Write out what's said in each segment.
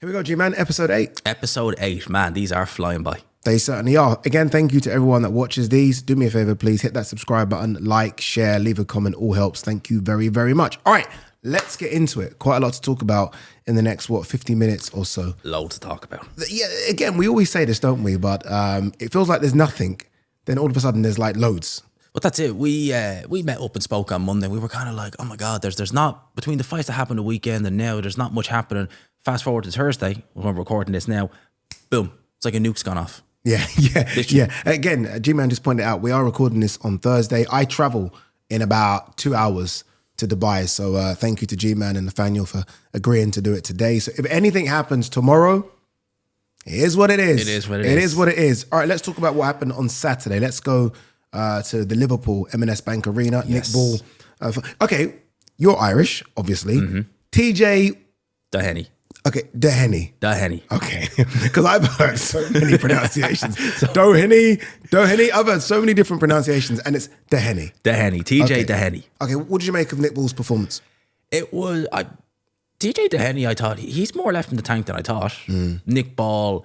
Here we go, G-Man, episode 8. Episode 8, man, these are flying by. They certainly are. Again, thank you to everyone that watches these. Do me a favor, please hit that subscribe button, like, share, leave a comment, all helps. Thank you very, very much. All right, let's get into it. Quite a lot to talk about in the next, 50 minutes or so. Loads to talk about. Yeah, again, we always say this, don't we? But it feels like there's nothing. Then all of a sudden there's like loads. But that's it. We met up and spoke on Monday. We were kind of like, oh my God, there's not, between the fights that happened the weekend and now, there's not much happening. Fast forward to Thursday, when we're recording this now, boom, it's like a nuke's gone off. Yeah. Again, G-Man just pointed out, we are recording this on Thursday. I travel in about 2 hours to Dubai. So thank you to G-Man and Nathaniel for agreeing to do it today. So if anything happens tomorrow, it is what it is. It is what it is. It is. is what it is. All right, let's talk about what happened on Saturday. Let's go to the Liverpool M&S Bank Arena. Yes. Nick Ball. Okay, you're Irish, obviously. TJ... Dohenny. Okay, Dohenny. Okay, because I've heard so many pronunciations. Dohenny. I've heard so many different pronunciations, and it's Dohenny. TJ Okay. Dohenny. Okay, what did you make of Nick Ball's performance? It was, TJ Dohenny, I thought, he's more left in the tank than I thought. Nick Ball,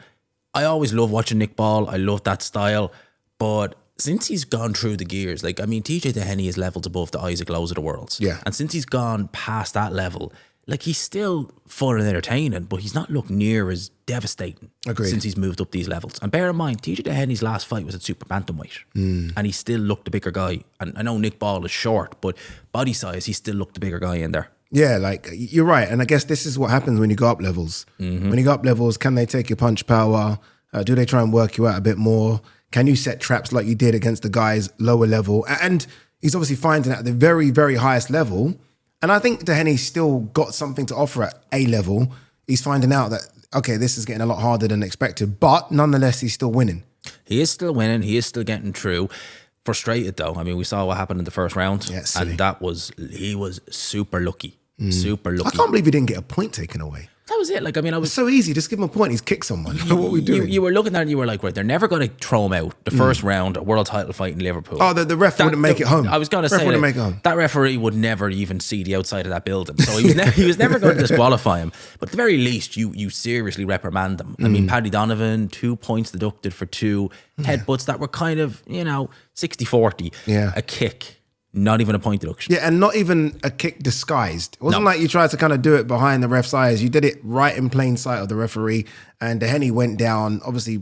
I always love watching Nick Ball. I love that style. But since he's gone through the gears, like, I mean, TJ Dohenny is levels above the Isaac Lowe's of the world. Yeah. And since he's gone past that level, like, he's still fun and entertaining, but he's not looked near as devastating. Agreed. Since he's moved up these levels. And bear in mind, TJ Dohenny's last fight was at super bantamweight, and he still looked the bigger guy. And I know Nick Ball is short, but body size, he still looked the bigger guy in there. Yeah, like, you're right. And I guess this is what happens when you go up levels. When you go up levels, can they take your punch power? Do they try and work you out a bit more? Can you set traps like you did against the guys lower level? And he's obviously finding it at the very, very highest level. And I think Dohenny's still got something to offer at A level. He's finding out that, okay, this is getting a lot harder than expected, but nonetheless, he's still winning. He is still winning. He is still getting through. Frustrated though. I mean, we saw what happened in the first round, and he was super lucky. Super lucky. I can't believe he didn't get a point taken away. That was it. Like, I mean, It's so easy. Just give him a point. He's kicked someone. What are we doing? You were looking at it and you were like, right, they're never going to throw him out the first round, a world title fight in Liverpool. Oh, the ref wouldn't make it home. I was going to say, wouldn't like, make it home. that referee would never even see the outside of that building. So he was never going to disqualify him. But at the very least, you seriously reprimand them. I mean, Paddy Donovan, 2 points deducted for 2 headbutts that were kind of, 60-40. Yeah. A kick. Not even a point deduction. Yeah, and not even a kick disguised. It wasn't like you tried to kind of do it behind the ref's eyes. You did it right in plain sight of the referee. And Dohenny went down, obviously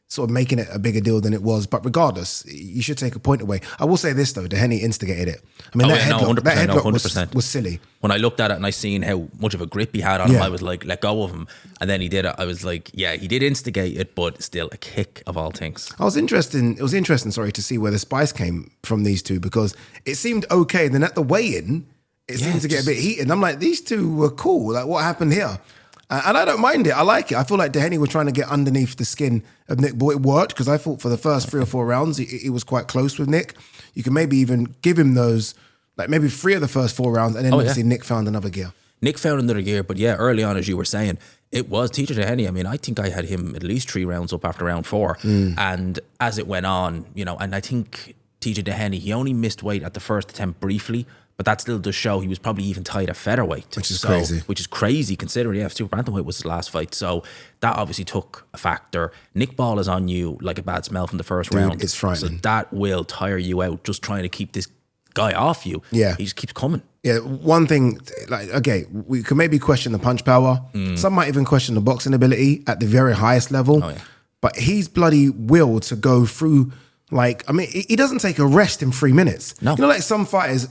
sort of making it a bigger deal than it was. But regardless, you should take a point away. I will say this, though. Dohenny instigated it. I mean, that headlock was silly. When I looked at it and I seen how much of a grip he had on him, I was like, let go of him. And then he did it. I was like, yeah, he did instigate it, but still a kick of all things. It was interesting, to see where the spice came from these two, because it seemed okay. Then at the weigh-in, it seemed to get a bit heated. And I'm like, these two were cool. Like, what happened here? And I don't mind it. I like it. I feel like Dohenny was trying to get underneath the skin of Nick, but it worked, because I thought for the first 3 or 4 rounds, he was quite close with Nick. You can maybe even give him those, like maybe 3 of the first 4 rounds, and then obviously Nick found another gear. Nick found another gear, but yeah, early on, as you were saying, it was TJ Dohenny. I mean, I think I had him at least 3 rounds up after round 4. And as it went on, and I think TJ Dohenny, he only missed weight at the first attempt briefly, but that still does show he was probably even tied at featherweight. Which is crazy. Which is crazy considering, super bantamweight was his last fight. So that obviously took a factor. Nick Ball is on you like a bad smell from the first round. It's frightening. So that will tire you out, just trying to keep this guy off you. Yeah. He just keeps coming. Yeah, one thing, like, okay, we could maybe question the punch power. Some might even question the boxing ability at the very highest level. Oh, yeah. But he's bloody will to go through, like, I mean, he doesn't take a rest in 3 minutes. No. Like some fighters,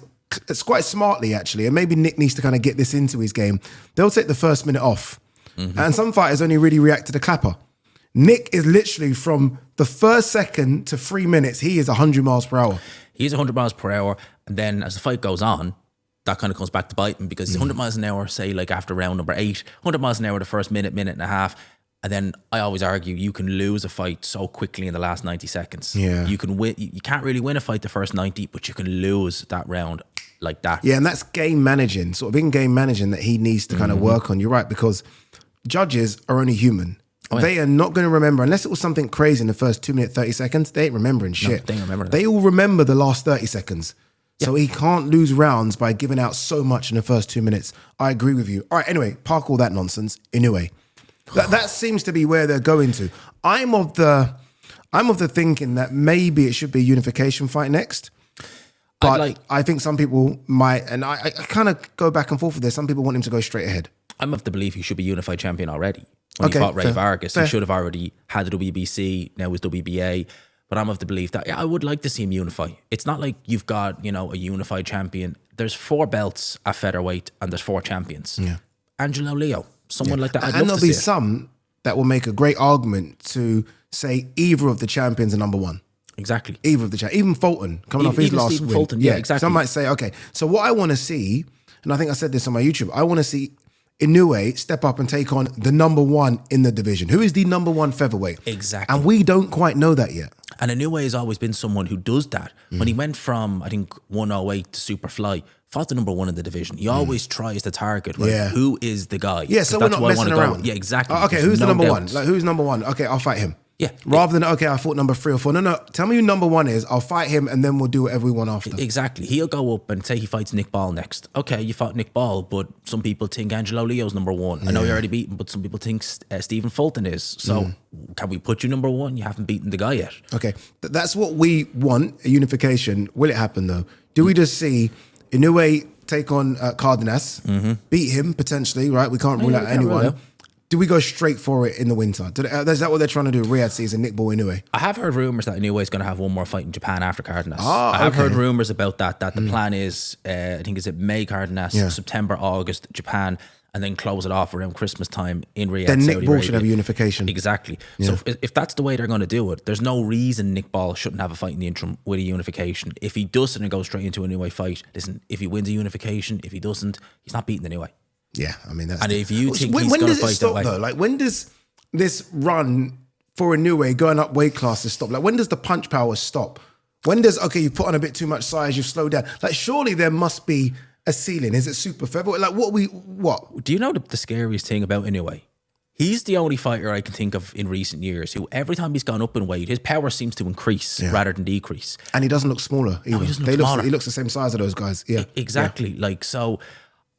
it's quite smartly actually, and maybe Nick needs to kind of get this into his game. They'll take the first minute off. And some fighters only really react to the clapper. Nick is literally from the first second to 3 minutes, he is 100 miles per hour. He's 100 miles per hour. And then as the fight goes on, that kind of comes back to bite him, because he's 100 miles an hour, say like after round number 8, 100 miles an hour the first minute and a half. And then I always argue you can lose a fight so quickly in the last 90 seconds. Yeah. You can win. You can't really win a fight the first 90, but you can lose that round like that. Yeah, and that's game managing, sort of in-game managing that he needs to kind of work on. You're right, because judges are only human. Oh, yeah. They are not going to remember, unless it was something crazy in the first 2 minute, 30 seconds, they ain't remembering shit. No, they ain't remember that. They all remember the last 30 seconds. Yeah. So he can't lose rounds by giving out so much in the first 2 minutes. I agree with you. All right, anyway, park all that nonsense. Inoue. That seems to be where they're going to. I'm of the thinking that maybe it should be a unification fight next. But I think some people might, and I kind of go back and forth with this. Some people want him to go straight ahead. I'm of the belief he should be unified champion already. When he fought Ray Vargas, he should have already had the WBC, now his WBA. But I'm of the belief that I would like to see him unify. It's not like you've got, a unified champion. There's 4 belts at featherweight and there's 4 champions. Yeah. Angelo Leo, someone like that. And there'll be some that will make a great argument to say either of the champions are number 1. Exactly. Either of the champions. Even Fulton, coming off his last win. Fulton, yeah, exactly. Some might say, okay, so what I want to see, and I think I said this on my YouTube, I want to see Inoue step up and take on the number 1 in the division. Who is the number 1 featherweight? Exactly. And we don't quite know that yet. And Inoue has always been someone who does that. When he went from, I think, 108 to Superfly, fought the number 1 in the division. He always tries to target, right? Yeah. Who is the guy? Yeah, so we're not messing around. Yeah, exactly. Okay, who's the number 1? Like, who's number 1? Okay, I'll fight him. Yeah. Rather than, okay, I fought number 3 or 4. No. Tell me who number 1 is. I'll fight him and then we'll do whatever we want after. Exactly. He'll go up and say he fights Nick Ball next. Okay, you fought Nick Ball, but some people think Angelo Leo's number 1. Yeah. I know you're already beaten, but some people think Stephen Fulton is. So can we put you number 1? You haven't beaten the guy yet. Okay. That's what we want, a unification. Will it happen though? Do we just see Inoue take on Cardenas, beat him potentially, right? We can't rule out anyone. Do we go straight for it in the winter? Is that what they're trying to do? Riyadh season, Nick Ball Inoue. I have heard rumors that Inoue is going to have one more fight in Japan after Cardenas. I have heard rumors about that. That the plan is, I think, is it May Cardenas, September, August, Japan, and then close it off around Christmas time in Riyadh. Then Nick Ball should have a unification. Exactly. Yeah. So if that's the way they're going to do it, there's no reason Nick Ball shouldn't have a fight in the interim with a unification. If he doesn't and goes straight into a Inoue fight, listen, if he wins a unification, if he doesn't, he's not beating Inoue. Yeah, I mean, that's... And if you think he's going to fight that way... Though? Like, when does this run for Inoue going up weight classes stop? Like, when does the punch power stop? When does, okay, you put on a bit too much size, you've slowed down. Like, surely there must be a ceiling. Is it super featherweight? Like, what? Do you know the scariest thing about Inoue? He's the only fighter I can think of in recent years who every time he's gone up in weight, his power seems to increase rather than decrease. And he doesn't look smaller either. No, he doesn't look smaller. He looks the same size as those guys. Yeah. Exactly. Yeah. Like, so...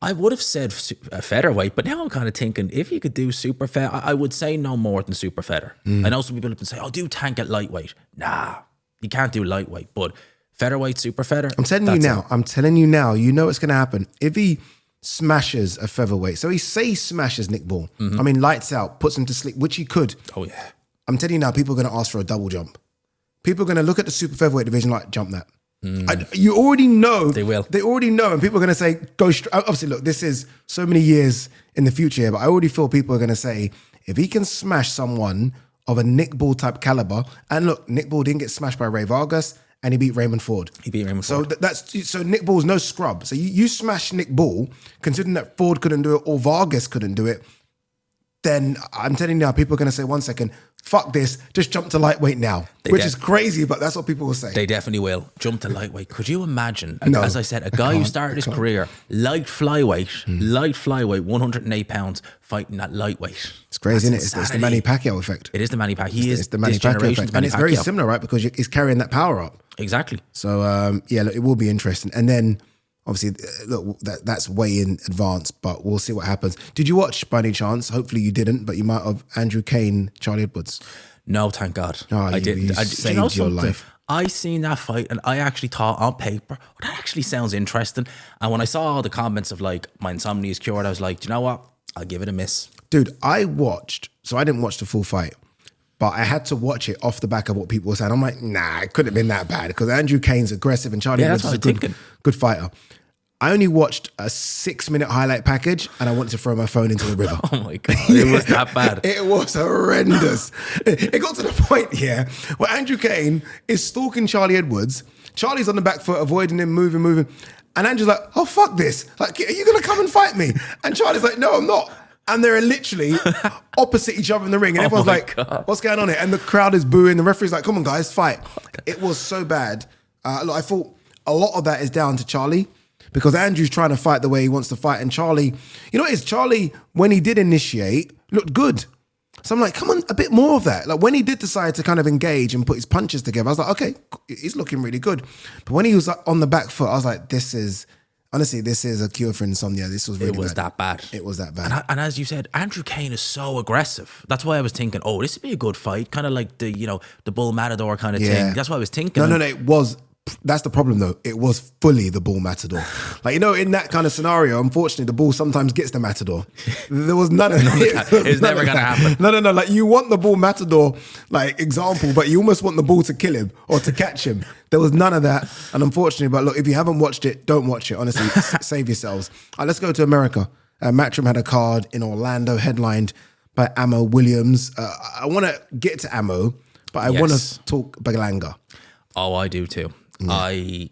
I would have said featherweight, but now I'm kind of thinking if you could do super feather, I would say no more than super feather. I know some people have been saying, "Oh, do tank at lightweight." Nah, you can't do lightweight, but featherweight, super feather. I'm telling you now. You know what's going to happen if he smashes a featherweight. So he smashes Nick Ball. I mean, lights out, puts him to sleep, which he could. Oh yeah. I'm telling you now, people are going to ask for a double jump. People are going to look at the super featherweight division like, jump that. You already know. They will. They already know. And people are going to say, go straight. Obviously, look, this is so many years in the future here, but I already feel people are going to say, if he can smash someone of a Nick Ball type caliber, and look, Nick Ball didn't get smashed by Ray Vargas, and he beat Raymond Ford. So Nick Ball's no scrub. So you smash Nick Ball, considering that Ford couldn't do it or Vargas couldn't do it, then I'm telling you now, people are going to say, 1 second, fuck this, just jump to lightweight now. Which is crazy, but that's what people will say. They definitely will. Jump to lightweight. Could you imagine, as I said, a guy who started his career light flyweight, 108 pounds, fighting at lightweight? It's crazy, isn't it? It's the Manny Pacquiao effect. It is the Manny Pacquiao. It's the Manny Pacquiao effect. And it's very similar, right? Because he's carrying that power up. Exactly. So, look, it will be interesting. And then, obviously, look, that's way in advance, but we'll see what happens. Did you watch, by any chance? Hopefully you didn't, but you might have. Andrew Kane, Charlie Edwards. No, thank God. I didn't. You saved your life. I seen that fight and I actually thought on paper, that actually sounds interesting. And when I saw all the comments of like, my insomnia is cured, I was like, do you know what? I'll give it a miss. Dude, I didn't watch the full fight, but I had to watch it off the back of what people were saying. I'm like, nah, it couldn't have been that bad because Andrew Kane's aggressive and Charlie Edwards is a good fighter. I only watched a 6-minute highlight package and I wanted to throw my phone into the river. Oh my God, it was that bad. It was horrendous. It got to the point here where Andrew Kane is stalking Charlie Edwards. Charlie's on the back foot, avoiding him, moving. And Andrew's like, oh, fuck this. Like, are you going to come and fight me? And Charlie's like, no, I'm not. And they're literally opposite each other in the ring. And everyone's like, what's going on here? And the crowd is booing. The referee's like, come on, guys, fight. It was so bad. Look, I thought a lot of that is down to Charlie. Because Andrew's trying to fight the way he wants to fight. And Charlie, you know what it is? Charlie, when he did initiate, looked good. So I'm like, come on, a bit more of that. Like when he did decide to kind of engage and put his punches together, I was like, okay, he's looking really good. But when he was on the back foot, I was like, this is Honestly, this is a cure for insomnia. This was really It was bad. that bad. It was that bad. And as you said, Andrew Kane is so aggressive. That's why I was thinking, oh, this would be a good fight. Kind of like the, the Bull Matador kind of thing. That's what I was thinking. No, it was. That's the problem, though. It was fully the Bull Matador. Like, in that kind of scenario, unfortunately, the Bull sometimes gets the Matador. There was none of that. It's never going to happen. No. Like, you want the Bull Matador, like, example, but you almost want the Bull to kill him or to catch him. There was none of that. And unfortunately, but look, if you haven't watched it, don't watch it. Honestly, save yourselves. All right, let's go to America. Matchroom had a card in Orlando headlined by Ammo Williams. I want to get to Ammo, but I want to talk Berlanga. Oh, I do too. I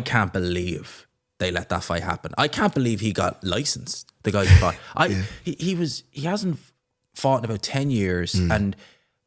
can't believe they let that fight happen. I can't believe he got licensed. The guy who fought. He hasn't fought in about 10 years. And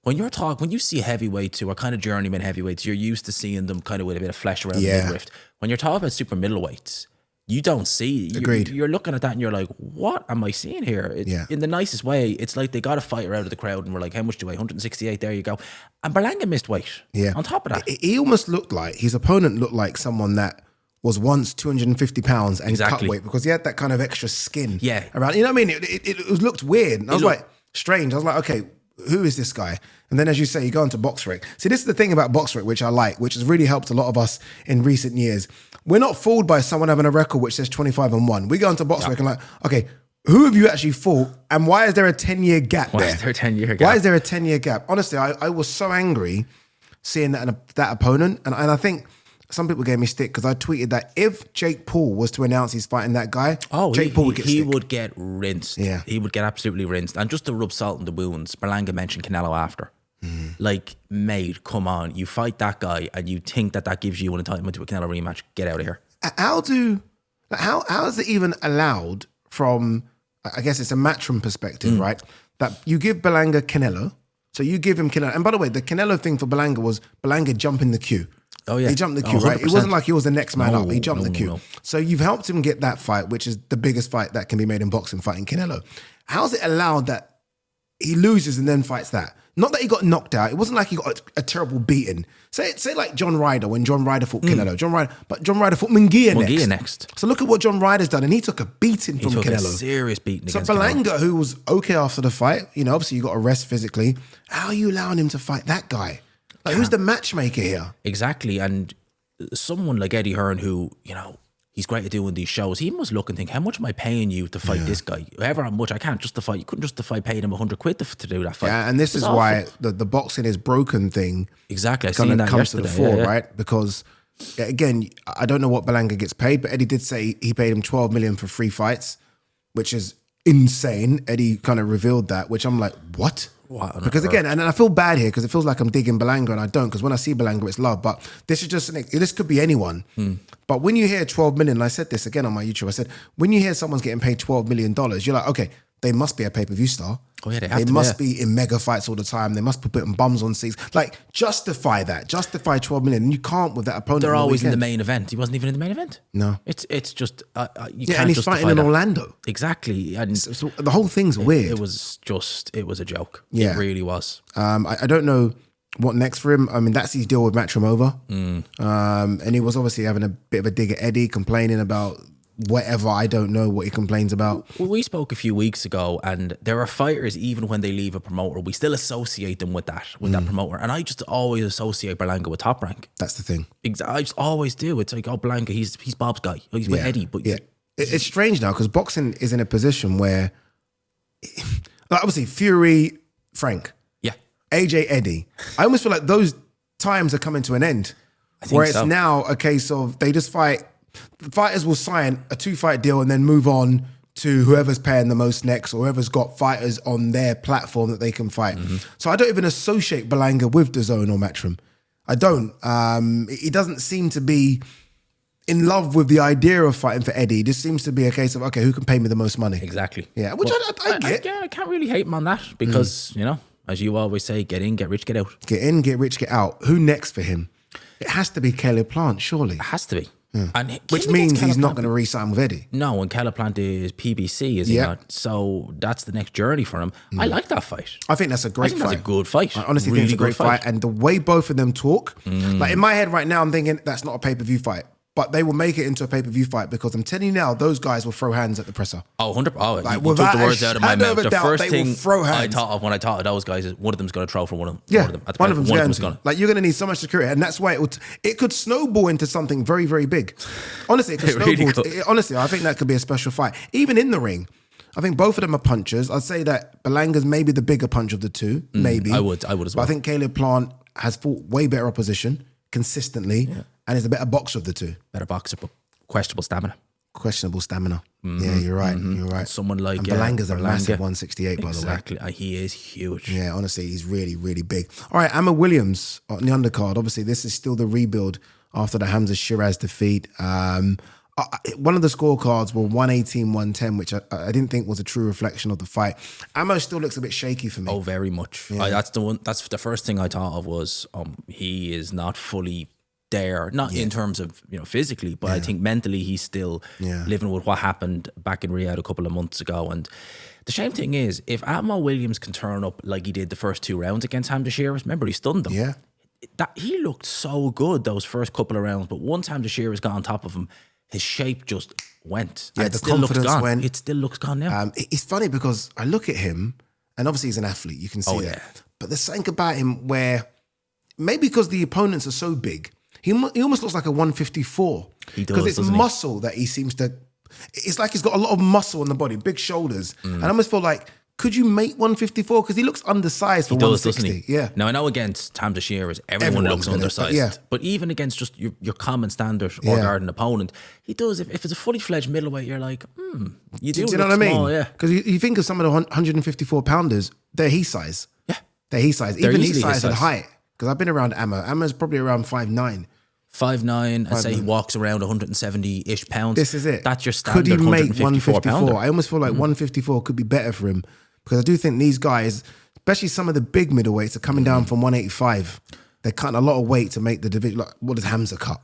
when you see heavyweights who are kind of journeyman heavyweights, you're used to seeing them kind of with a bit of flesh around the midriff. When you're talking about super middleweights, you don't see. Agreed. You're looking at that and you're like, what am I seeing here? In the nicest way, it's like they got a fighter out of the crowd and we're like, how much do I weigh? 168, there you go. And Berlanga missed weight. Yeah. On top of that. He almost looked like, his opponent looked like someone that was once 250 pounds and cut weight because he had that kind of extra skin around. You know what I mean? It looked weird. And I was like, strange. I was like, okay, who is this guy? And then as you say, you go into BoxRec. See, this is the thing about BoxRec, which I like, which has really helped a lot of us in recent years. We're not fooled by someone having a record which says 25-1. We go into BoxRec and like, okay, who have you actually fought? And why is there a 10-year gap there? Why is there a 10-year gap? Why is there a 10-year gap? Honestly, I was so angry seeing that opponent. And I think some people gave me stick because I tweeted that if Jake Paul was to announce he's fighting that guy, Jake Paul would get stick. He would get rinsed. Yeah. He would get absolutely rinsed. And just to rub salt in the wounds, Berlanga mentioned Canelo after. Like, mate, come on. You fight that guy and you think that gives you an entitlement to a Canelo rematch. Get out of here. How is it even allowed from, I guess it's a matchroom perspective, right? That you give Berlanga Canelo. So you give him Canelo. And by the way, the Canelo thing for Berlanga was Berlanga jumping the queue. Oh, yeah. He jumped the queue, right? It wasn't like he was the next man up. He jumped the queue. No. So you've helped him get that fight, which is the biggest fight that can be made in boxing, fighting Canelo. How is it allowed that he loses and then fights that? Not that he got knocked out. It wasn't like he got a terrible beating. Say like John Ryder, when John Ryder fought Canelo. John Ryder fought Munguia next. So look at what John Ryder's done. And he took a beating from Canelo. He took a serious beating against Berlanga, who was okay after the fight, obviously you got to rest physically. How are you allowing him to fight that guy? Like, who's the matchmaker here? Exactly. And someone like Eddie Hearn, who, he's great at doing these shows, he must look and think, how much am I paying you to fight this guy? However much, I can't justify, you couldn't justify paying him 100 quid to do that fight. Yeah, and this is awful. Why the boxing is broken thing exactly. kind of comes to the fore, right? Because, again, I don't know what Berlanga gets paid, but Eddie did say he paid him 12 million for 3 fights, which is insane. Eddie kind of revealed that, which I'm like, what? Because again, and I feel bad here because it feels like I'm digging Berlanga and I don't, because when I see Berlanga, it's love. But this is just, this could be anyone. But when you hear 12 million, and I said this again on my YouTube, I said, when you hear someone's getting paid $12 million, you're like, okay, they must be a pay-per-view star. Oh yeah, they must be in mega fights all the time. They must be putting bums on seats. Like, justify that. Justify 12 million. And you can't with that opponent. They're always in the main event. He wasn't even in the main event. No. It's just, you can't and he's fighting in Orlando. Exactly. And so the whole thing's weird. It was a joke. Yeah. It really was. I don't know what next for him. I mean, that's his deal with Matchroom over. And he was obviously having a bit of a dig at Eddie, complaining about whatever. I don't know what he complains about. Well, we spoke a few weeks ago, and there are fighters, even when they leave a promoter, we still associate them with that promoter. And I just always associate Berlanga with Top Rank. That's the thing. I just always do. It's like, oh, Berlanga, he's Bob's guy. He's with Eddie. But it's strange now because boxing is in a position where, like, obviously, Fury, Frank, AJ, Eddie. I almost feel like those times are coming to an end, where it's now a case of they just fight. Fighters will sign a 2-fight deal and then move on to whoever's paying the most next, or whoever's got fighters on their platform that they can fight. So I don't even associate Berlanga with DAZN or Matchroom. I don't. He doesn't seem to be in love with the idea of fighting for Eddie. It just seems to be a case of, okay, who can pay me the most money? Exactly. Yeah, which I get. I can't really hate him on that because, as you always say, get in, get rich, get out. Get in, get rich, get out. Who next for him? It has to be Caleb Plant, surely. It has to be. And which means he's not going to re-sign with Eddie. No, and Caleb Plant is PBC, is he not? So that's the next journey for him. I like that fight. I think that's a great fight. That's a good fight. I honestly think it's a great fight. And the way both of them talk, like in my head right now, I'm thinking that's not a pay-per-view fight. but they will make it into a pay-per-view fight because I'm telling you now, those guys will throw hands at the presser. Oh, 100%. Oh, Like, you took the without words a out of my shadow mouth. of a The doubt, first they will thing throw I hands. thought of when I thought of those guys is one of them's going to throw for one of them. Yeah, One of them. At the one of them's one going of them's to. going to. Like, you're going to need so much security, and that's why it could snowball into something very, very big. Honestly, it could It really snowball. could. Honestly, I think that could be a special fight. Even in the ring, I think both of them are punchers. I'd say that Berlanga's maybe the bigger punch of the two, maybe. I would as But well. I think Caleb Plant has fought way better opposition consistently, and is the better boxer of the two. Better boxer, but questionable stamina. Questionable stamina. Yeah, you're right. You're right. Someone like and Berlanga's a Berlanga. massive 168, by the way. Exactly. He is huge. Yeah, honestly, he's really, really big. All right, Amma Williams on the undercard. Obviously, this is still the rebuild after the Hamza Shiraz defeat. One of the scorecards were 118, 110, which I didn't think was a true reflection of the fight. Amma still looks a bit shaky for me. Oh, very much. That's the one. That's the first thing I thought of was he is not fully there, not in terms of physically, but I think mentally he's still living with what happened back in Riyadh a couple of months ago. And the shame thing is, if Amma Williams can turn up like he did the first 2 rounds against Hamza Shiraz, remember he stunned them. Yeah, that he looked so good those first couple of rounds, but once Hamza Shiraz got on top of him, his shape just went. Yeah, and the confidence went. It still looks gone now. It's funny because I look at him, and obviously he's an athlete, you can see that. Yeah. But there's something about him where maybe because the opponents are so big, he almost looks like a 154. He does, because it's doesn't he? muscle that he seems to. It's like he's got a lot of muscle on the body, big shoulders, and I almost feel like, could you make 154? Because he looks undersized for 160. Doesn't he? Yeah. Now I know against Hamza Shiraz, everyone looks undersized. But even against just your common standard or garden opponent, he does. If it's a fully fledged middleweight, you're like, you do. Do you know what I mean? Small, yeah. Because you think of some of the 154 pounders, they're his size. Yeah. They're his size. They're Even easily his his size and size. height. Because I've been around Amma. Amma's probably around 5'9". 5'9", and say he walks around 170-ish pounds. This is it. That's your standard. Could he make 154 pounder. I almost feel like 154 could be better for him. Because I do think these guys, especially some of the big middleweights, are coming down from 185. They're cutting a lot of weight to make the division. Like, what does Hamza cut?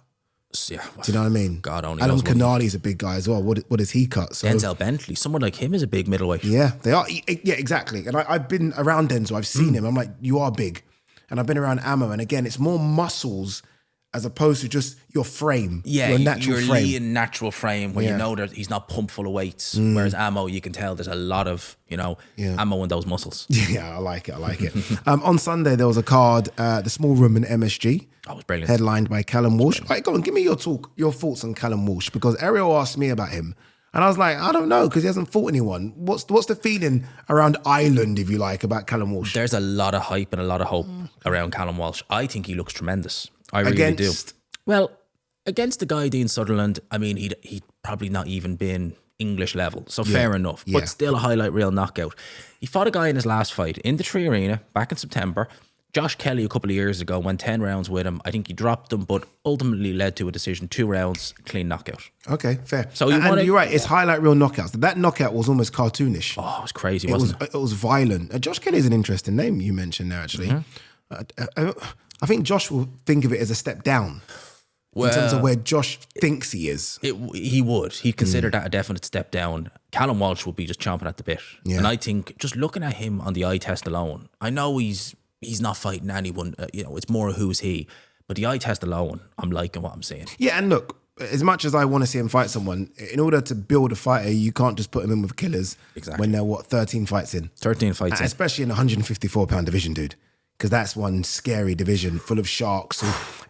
Yeah, Do you know what I mean? God only Adam knows what he- Canali's a big guy as well. What does he cut? So, Denzel Bentley, someone like him is a big middleweight. yeah, they are. Yeah, exactly. And I've been around Denzel. I've seen him. I'm like, you are big. And I've been around Ammo. And again, it's more muscles as opposed to just your frame. Yeah, your natural your frame. lean natural frame where you know that he's not pumped full of weights. Whereas Ammo, you can tell there's a lot of, ammo in those muscles. Yeah, I like it. On Sunday, there was a card, the small room in MSG. Oh, it was brilliant. Headlined by Callum Walsh. Right, go on, give me your thoughts on Callum Walsh, because Ariel asked me about him. And I was like, I don't know, because he hasn't fought anyone. What's the feeling around Ireland, if you like, about Callum Walsh? There's a lot of hype and a lot of hope around Callum Walsh. I think he looks tremendous. I really do. Well, against the guy, Dean Sutherland, I mean, he'd probably not even been English level. So fair enough. Yeah. But still a highlight reel knockout. He fought a guy in his last fight in the Tree Arena back in September. Josh Kelly a couple of years ago went 10 rounds with him. I think he dropped him, but ultimately led to a decision, 2 rounds, clean knockout. Okay, fair. So and you're right, it's highlight reel knockouts. That knockout was almost cartoonish. Oh, it was crazy, wasn't it? It was violent. Josh Kelly's an interesting name you mentioned there, actually. I think Josh will think of it as a step down in terms of where Josh thinks he is. He would. He'd consider that a definite step down. Callum Walsh would be just chomping at the bit. Yeah. And I think just looking at him on the eye test alone, I know he's not fighting anyone, it's more who's he. But the eye test alone, I'm liking what I'm seeing. Yeah, and look, as much as I want to see him fight someone, in order to build a fighter, you can't just put him in with killers when they're, 13 fights in? 13 fights in. Especially in a 154-pound division, dude. Because that's one scary division full of sharks.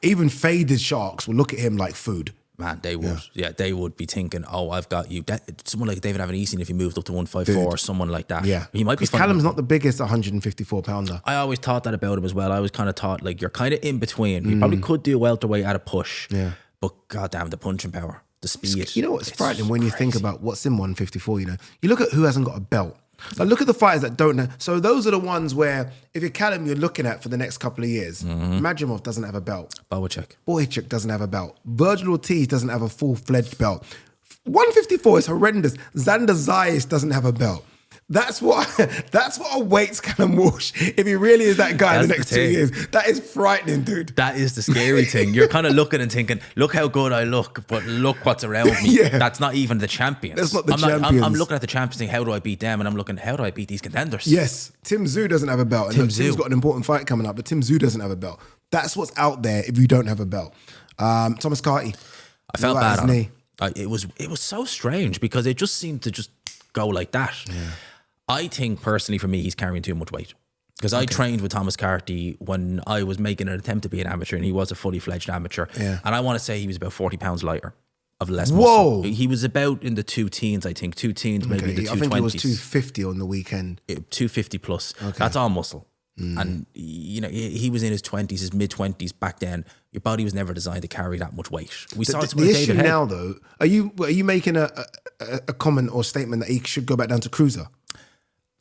Even faded sharks will look at him like food. Man, they would. Yeah, they would be thinking, oh, I've got you. Someone like David Avanesian, if he moved up to 154 or someone like that. Yeah. He might be Because Callum's not the biggest 154-pounder. I always thought that about him as well. I always kind of thought, like, you're kind of in between. You probably could do a welterweight at a push. Yeah. But goddamn, the punching power, the speed. You know what's frightening when you think about what's in 154, You look at who hasn't got a belt. Like, look at the fighters that don't know. So those are the ones where, if you're Callum, you're looking at for the next couple of years. Madrimov doesn't have a belt. Boychuk doesn't have a belt. Virgil Ortiz doesn't have a full-fledged belt. 154 is horrendous. Xander Zayas doesn't have a belt. That's what awaits Callum Walsh if he really is that guy in the next 2 years. That is frightening, dude. That is the scary thing. You're kind of looking and thinking, look how good I look, but look what's around me. Yeah. That's not even the champions. That's not the champions. I'm looking at the champions thinking, how do I beat them? And I'm looking, how do I beat these contenders? Yes. Tim Tszyu doesn't have a belt. And Tim's got an important fight coming up, but Tim Tszyu doesn't have a belt. That's what's out there if you don't have a belt. Thomas Carty. I felt Right, bad his on him. knee. It was so strange because it just seemed to just go like that. Yeah. I think personally for me, he's carrying too much weight. Because I trained with Thomas Carty when I was making an attempt to be an amateur, and he was a fully fledged amateur. Yeah. And I want to say he was about 40 pounds lighter of less Whoa. muscle. He was about in the 2 teens, I think. 2 teens, maybe the 220s. I think he was 250 on the weekend. 250 plus. That's all muscle. And you know, he was in his 20s, his mid 20s back then. Your body was never designed to carry that much weight. We saw it The with issue David Hay. now, though, are you making a comment or statement that he should go back down to cruiser?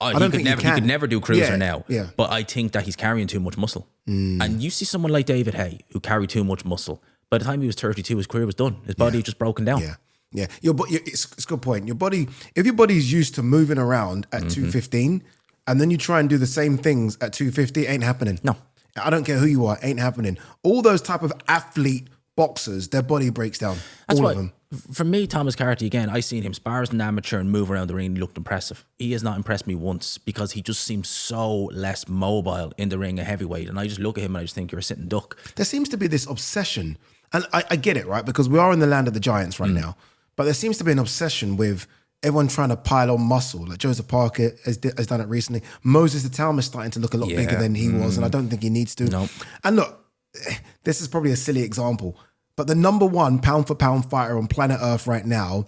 Oh, don't he think could you can. never do cruiser Yeah, now. yeah. But I think that he's carrying too much muscle. And you see someone like David Hay who carried too much muscle. By the time he was 32, his career was done. His body just broken down. Yeah, yeah. It's a good point. Your body, if your body's used to moving around at 215, and then you try and do the same things at 250, ain't happening. No. I don't care who you are, ain't happening. All those type of athlete boxers, their body breaks down. That's all why, of them. for me, Thomas Carty, again, I seen him spar as an amateur and move around the ring. He looked impressive. He has not impressed me once because he just seems so less mobile in the ring, a heavyweight. And I just look at him and I just think you're a sitting duck. There seems to be this obsession, and I get it, right? Because we are in the land of the giants right now. But there seems to be an obsession with everyone trying to pile on muscle. Like Joseph Parker has done it recently. Moses the Talmud is starting to look a lot bigger than he was, and I don't think he needs to. Nope. And look, this is probably a silly example, but the number one pound for pound fighter on planet Earth right now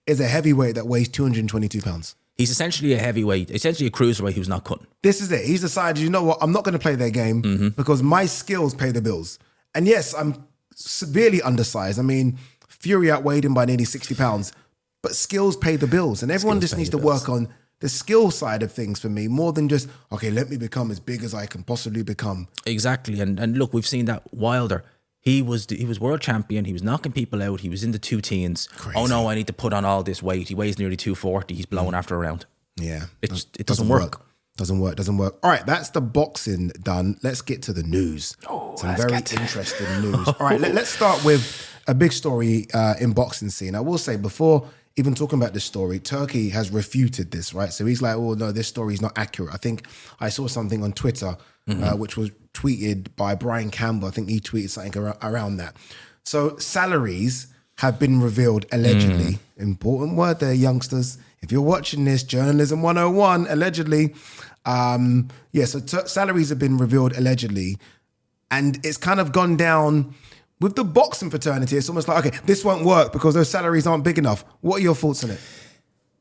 is a heavyweight that weighs 222 pounds. He's essentially a heavyweight, essentially a cruiserweight who's not cutting. This is it. He's decided, you know what? I'm not going to play their game because my skills pay the bills. And yes, I'm severely undersized. I mean, Fury outweighed him by nearly 60 pounds. But skills pay the bills, and everyone Skills just pay needs the to bills. work on the skill side of things for me more than just, okay, let me become as big as I can possibly become. Exactly. And look, we've seen that Wilder. He was world champion. He was knocking people out. He was in the 2 teens. Crazy. Oh no, I need to put on all this weight. He weighs nearly 240. He's blowing after a round. Yeah. It doesn't work. Doesn't work. All right, that's the boxing done. Let's get to the news. Some very interesting news. All right, let's start with a big story in boxing scene. I will say before even talking about this story, Turkey has refuted this, right? So he's like, oh, no, this story is not accurate. I think I saw something on Twitter, which was tweeted by Brian Campbell. I think he tweeted something around that. So salaries have been revealed, allegedly. Important word there, youngsters. If you're watching this, Journalism 101, allegedly. So salaries have been revealed, allegedly. And it's kind of gone down... With the boxing fraternity, it's almost like, okay, this won't work because those salaries aren't big enough. What are your thoughts on it?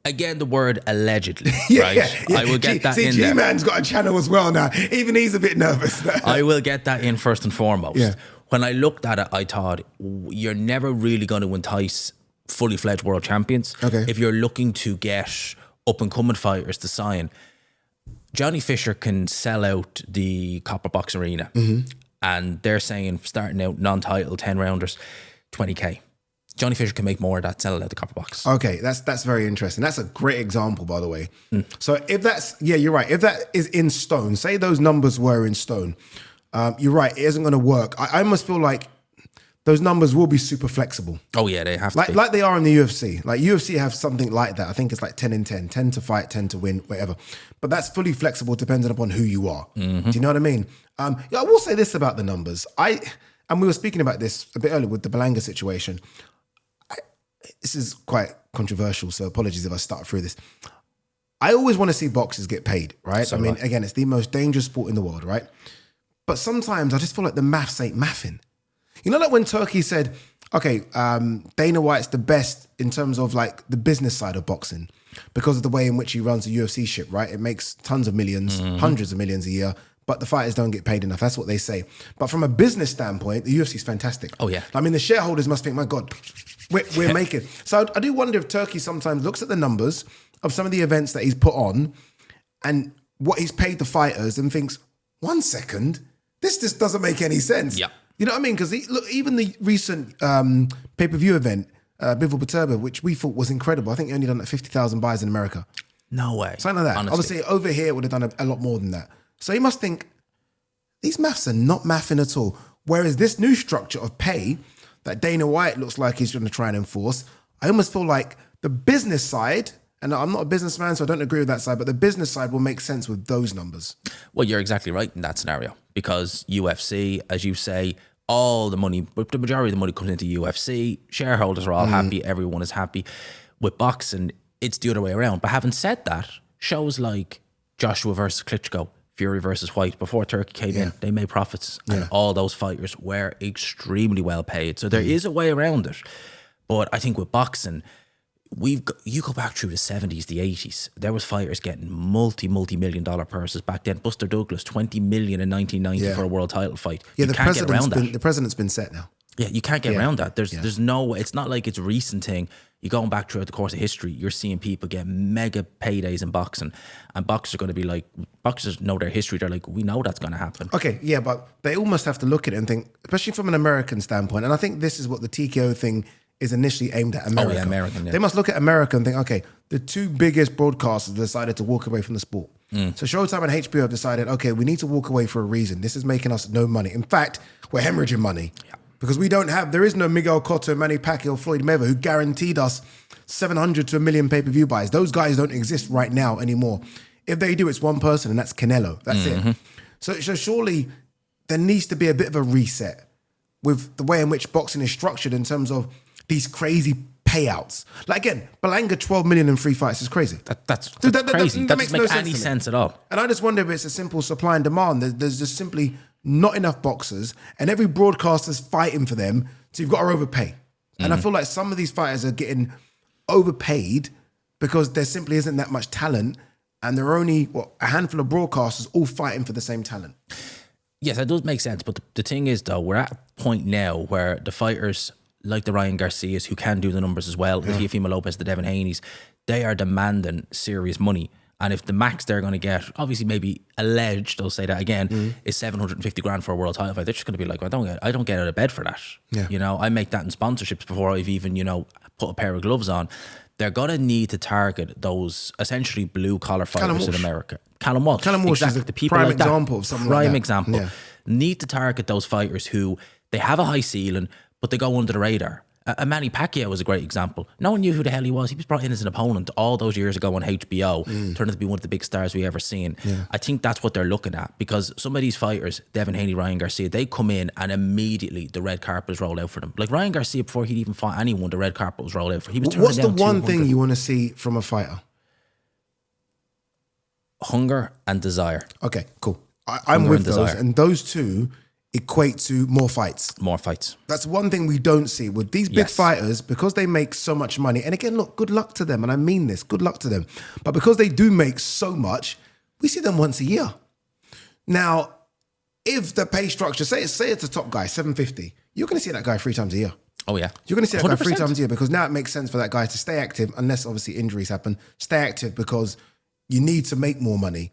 Again, the word allegedly, right? I will get that in there. G-Man's got a channel as well now. Even he's a bit nervous. I will get that in first and foremost. Yeah. When I looked at it, I thought, you're never really going to entice fully fledged world champions. Okay. If you're looking to get up-and-coming fighters to sign, Johnny Fisher can sell out the Copper Box Arena. And they're saying, starting out non-title 10 rounders, 20K. Johnny Fisher can make more of that selling out the Copper Box. Okay, that's very interesting. That's a great example, by the way. So if that's, you're right. If that is in stone, say those numbers were in stone, you're right, it isn't going to work. I almost feel like those numbers will be super flexible. Oh yeah, they have to be. Like they are in the UFC. Like UFC have something like that. I think it's like 10 and 10, 10 to fight, 10 to win, whatever. But that's fully flexible depending upon who you are. Do you know what I mean? I will say this about the numbers. And we were speaking about this a bit earlier with the Berlanga situation. This is quite controversial, so apologies if I start through this. I always want to see boxers get paid, right? So again, it's the most dangerous sport in the world, right? But sometimes I just feel like the maths ain't mathing. You know, like when Turkey said, okay, Dana White's the best in terms of like the business side of boxing because of the way in which he runs the UFC ship, right? It makes tons of millions, hundreds of millions a year, but the fighters don't get paid enough. That's what they say. But from a business standpoint, the UFC is fantastic. Oh, yeah. I mean, the shareholders must think, my God, we're making. So I do wonder if Turkey sometimes looks at the numbers of some of the events that he's put on and what he's paid the fighters and thinks, 1 second, this just doesn't make any sense. Yeah. You know what I mean? Because look, even the recent pay-per-view event, Bivol Paterba, which we thought was incredible. I think he only done like 50,000 buys in America. No way. Something like that. Honestly. Obviously, over here, it would have done a lot more than that. So you must think, these maths are not mathing at all. Whereas this new structure of pay that Dana White looks like he's going to try and enforce, I almost feel like the business side, and I'm not a businessman, so I don't agree with that side, but the business side will make sense with those numbers. Well, you're exactly right in that scenario because UFC, as you say, all the money, but the majority of the money comes into UFC. Shareholders are all happy. Everyone is happy. With boxing, it's the other way around. But having said that, shows like Joshua versus Klitschko, Fury versus White, before Turkey came in, they made profits. And all those fighters were extremely well paid. So there is a way around it. But I think with boxing, you go back through the 70s, the 80s, there was fighters getting multi-million dollar purses back then. Buster Douglas, 20 million in 1990 for a world title fight. Yeah, you can't get around that. The precedent's been set now. Yeah, you can't get around that. There's no, it's not like it's a recent thing. You're going back throughout the course of history, you're seeing people get mega paydays in boxing, and boxers are going to be like, boxers know their history. They're like, we know that's going to happen. Okay, yeah, but they almost have to look at it and think, especially from an American standpoint, and I think this is what the TKO thing is initially aimed at America. Oh, yeah, American, yeah. They must look at America and think, okay, the two biggest broadcasters decided to walk away from the sport. So Showtime and HBO have decided, okay, we need to walk away for a reason. This is making us no money. In fact, we're hemorrhaging money. Yeah. Because there is no Miguel Cotto, Manny Pacquiao, Floyd Mayweather who guaranteed us 700 to 1 million pay-per-view buys. Those guys don't exist right now anymore. If they do, it's one person, and that's Canelo. That's it. So surely there needs to be a bit of a reset with the way in which boxing is structured in terms of these crazy payouts. Like again, Berlanga 12 million in 3 fights is crazy. That's crazy. That doesn't make any sense at all. And I just wonder if it's a simple supply and demand. There's just simply not enough boxers, and every broadcaster's fighting for them, so you've got to overpay. And I feel like some of these fighters are getting overpaid because there simply isn't that much talent, and there are only a handful of broadcasters all fighting for the same talent. Yes, that does make sense. But the thing is, though, we're at a point now where the fighters like the Ryan Garcias, who can do the numbers as well, the Teofimo Lopez, the Devin Haney's, they are demanding serious money. And if the max they're going to get, obviously maybe alleged, I'll say that again, is 750 grand for a world title fight, they're just going to be like, well, I don't get out of bed for that. Yeah. You know, I make that in sponsorships before I've even, put a pair of gloves on. They're going to need to target those essentially blue collar fighters in America. Callum Walsh. Exactly. Is the people prime like example that. Of something prime like that. example. Yeah. Need to target those fighters who they have a high ceiling, but they go under the radar. Manny Pacquiao was a great example. No one knew who the hell he was. He was brought in as an opponent all those years ago on HBO, turned out to be one of the big stars we ever seen. Yeah. I think that's what they're looking at, because some of these fighters, Devin Haney, Ryan Garcia, they come in and immediately the red carpet is rolled out for them. Like Ryan Garcia, before he'd even fought anyone, the red carpet was rolled out for him. He was What's the one thing you want to see from a fighter? Hunger and desire. Okay, cool. I'm with those, and those two equate to more fights. More fights. That's one thing we don't see with these big fighters, because they make so much money. And again, look, good luck to them. And I mean this, good luck to them. But because they do make so much, we see them once a year. Now, if the pay structure, say it's a top guy, 750, you're going to see that guy 3 times a year. Oh, yeah. You're going to see that 100%. Guy 3 times a year, because now it makes sense for that guy to stay active, unless obviously injuries happen. Stay active because you need to make more money.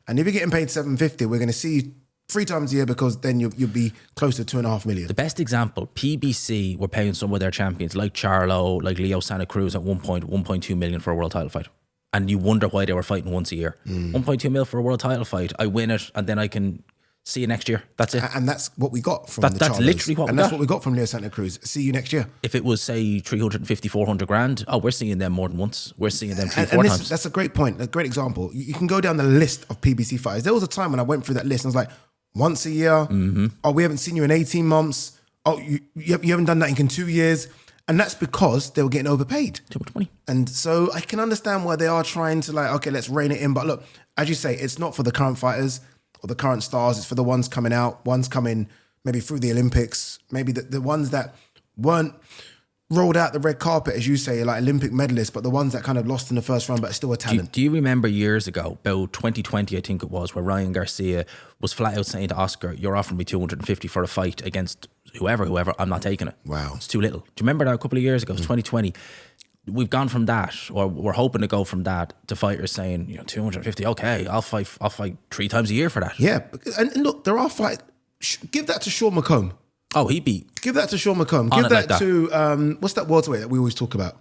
And if you're getting paid 750, we're going to see 3 times a year, because then you'll be close to 2.5 million. The best example, PBC were paying some of their champions like Charlo, like Leo Santa Cruz at 1.2 million for a world title fight. And you wonder why they were fighting once a year. 1.2 mil for a world title fight. I win it, and then I can see you next year. That's it. And that's what we got from the Charlos. That's literally what we got. And that's what we got from Leo Santa Cruz. See you next year. If it was, say, 350, 400 grand, we're seeing them more than once. We're seeing them 3-4 times. That's a great point, a great example. You can go down the list of PBC fighters. There was a time when I went through that list and I was like, once a year. Oh, we haven't seen you in 18 months. Oh, you haven't done that in 2 years. And that's because they were getting overpaid. Too much money. And so I can understand why they are trying to okay, let's rein it in. But look, as you say, it's not for the current fighters or the current stars. It's for the ones coming out, ones coming maybe through the Olympics, maybe the ones that weren't rolled out the red carpet, as you say, like Olympic medalists, but the ones that kind of lost in the first round but still a talent. Do you remember years ago, about 2020, I think it was, where Ryan Garcia was flat out saying to Oscar, you're offering me 250 for a fight against whoever, I'm not taking it. Wow. It's too little. Do you remember that a couple of years ago? It was 2020. We've gone from that, or we're hoping to go from that, to fighters saying, 250, okay, I'll fight 3 times a year for that. Yeah, and look, there are fights. Give that to Sean McComb. Oh, he beat. Give that to Sean McComb. Give that to, what's that welterweight that we always talk about?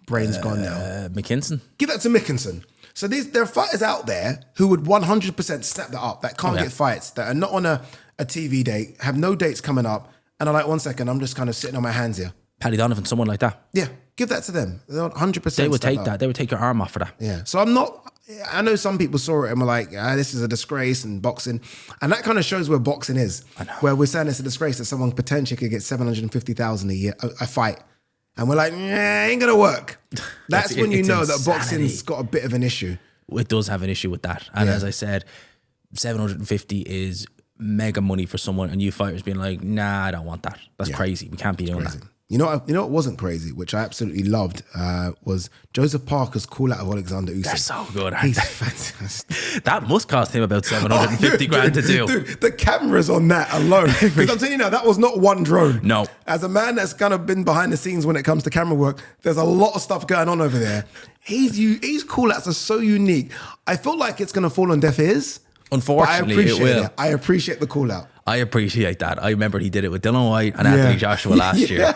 Brain's gone now. McKinson. Give that to Mickinson. So there are fighters out there who would 100% snap that up, that can't get fights, that are not on a TV date, have no dates coming up, and are like, 1 second, I'm just kind of sitting on my hands here. Paddy Donovan, someone like that. Yeah, give that to them. They're 100%. They would take that. They would take your arm off for that. Yeah. So I know some people saw it and were like, this is a disgrace in boxing. And that kind of shows where boxing is. I know. Where we're saying it's a disgrace that someone potentially could get 750,000 a year, a fight. And we're like, ain't going to work. That's when you know insanity. That boxing's got a bit of an issue. It does have an issue with that. And as I said, 750 is mega money for someone, and you fighters being like, nah, I don't want that. That's crazy. We can't be doing that. You know what wasn't crazy, which I absolutely loved, was Joseph Parker's call out of Alexander Usyk. They're so good, aren't He's they? fantastic. That must cost him about 750 grand to do. Dude, the cameras on that alone. Because I'm telling you now, that was not one drone. No. As a man that's kind of been behind the scenes when it comes to camera work, there's a lot of stuff going on over there. His call outs are so unique. I feel like it's going to fall on deaf ears. Unfortunately, it will. I appreciate the call out. I appreciate that. I remember he did it with Dylan White and Anthony Joshua last year.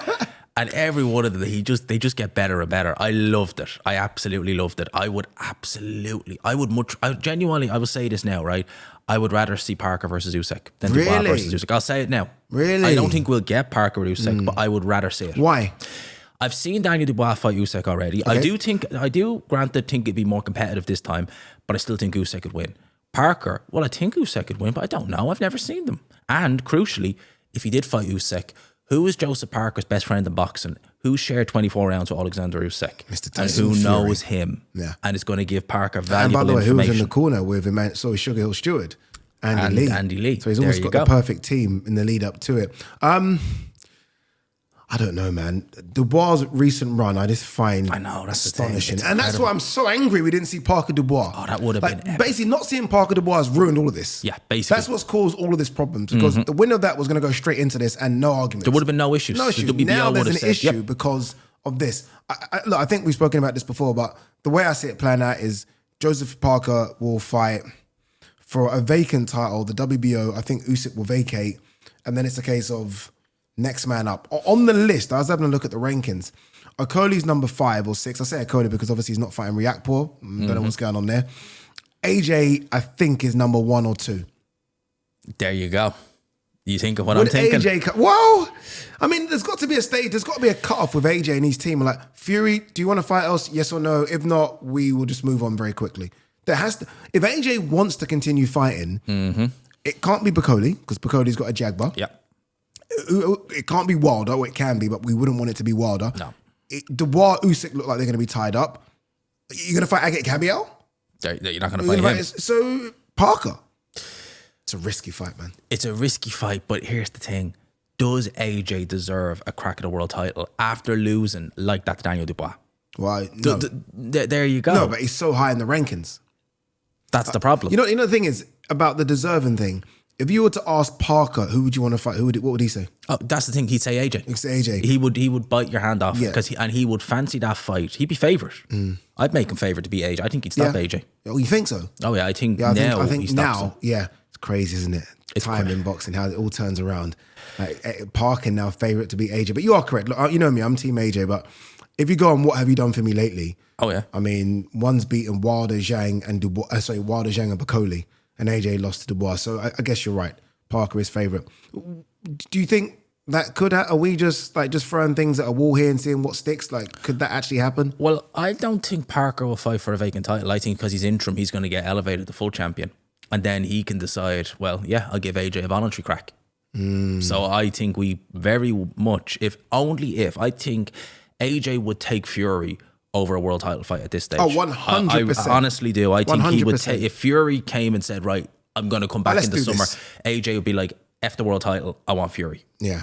And every one of them, they just get better and better. I loved it. I absolutely loved it. I would genuinely, I will say this now, right? I would rather see Parker versus Usyk than Dubois versus Usyk. I'll say it now. Really? I don't think we'll get Parker with Usyk, but I would rather see it. Why? I've seen Daniel Dubois fight Usyk already. Okay. I do granted think it'd be more competitive this time, but I still think Usyk could win. Parker, well, I think Usyk could win, but I don't know. I've never seen them. And crucially, if he did fight Usyk, who is Joseph Parker's best friend in boxing? Who shared 24 rounds with Alexander Usyk? Mr. Tyson and who Fury. knows him? Yeah. And is going to give Parker And valuable by the way, information. who was in the corner with him? So Sugar Hill Stewart. Andy Lee. So he's almost got the perfect team in the lead up to it. I don't know, man. Dubois' recent run, I just find that's astonishing. And that's why I'm so angry we didn't see Parker Dubois. Oh, that would have been epic. Basically, not seeing Parker Dubois has ruined all of this. Yeah, basically. That's what's caused all of this problems because the winner of that was going to go straight into this and no arguments. There would have been no issues. No issues. The WBO Now there's would an have issue said, because of this. Look, I think we've spoken about this before, but the way I see it playing out is Joseph Parker will fight for a vacant title. The WBO, I think Usyk will vacate. And then it's a case of next man up. On the list, I was having a look at the rankings. Okoli's number 5 or 6. I say Okoli because obviously he's not fighting Riakporhe. Don't know what's going on there. AJ, I think, is number 1 or 2. There you go. You think of what I'm thinking? Well, I mean, there's got to be a stage. There's got to be a cutoff with AJ and his team. Like, Fury, do you want to fight us? Yes or no? If not, we will just move on very quickly. There has to. If AJ wants to continue fighting, it can't be Bakoli because Bakoli's got a Jagba. Yeah. It can't be Wilder, or it can be, but we wouldn't want it to be Wilder. No. Dubois, Usyk look like they're going to be tied up. You're going to fight Agate Cabiel? You're not going to fight him. So, Parker. It's a risky fight, man. It's a risky fight, but here's the thing. Does AJ deserve a crack at the world title after losing like that to Daniel Dubois? Why? No. There you go. No, but he's so high in the rankings. That's the problem. You know the thing is about the deserving thing. If you were to ask Parker, who would you want to fight? What would he say? Oh, that's the thing. He'd say AJ. He'd say AJ. He would bite your hand off because he would fancy that fight. He'd be favourite. I'd make him favourite to beat AJ. I think he'd stop AJ. Oh, you think so? Oh yeah, I think I now think he stops him. Yeah, it's crazy, isn't it? It's time in boxing, how it all turns around. Like, Parker now favourite to beat AJ, but you are correct. Look, you know me, I'm Team AJ. But if you go on, what have you done for me lately? Oh yeah. I mean, one's beaten Wilder, Zhang, and Wilder, Zhang, and Bakoli, and AJ lost to Dubois. So I guess you're right. Parker is favourite. Do you think that could are we just throwing things at a wall here and seeing what sticks? Like, could that actually happen? Well, I don't think Parker will fight for a vacant title. I think because he's interim, he's going to get elevated to full champion. And then he can decide, well, yeah, I'll give AJ a voluntary crack. So I think we very much, I think AJ would take Fury over a world title fight at this stage. Oh, 100%. I honestly do. I think 100%. He would take, if Fury came and said, right, I'm going to come back in the summer, AJ would be like, F the world title, I want Fury. Yeah.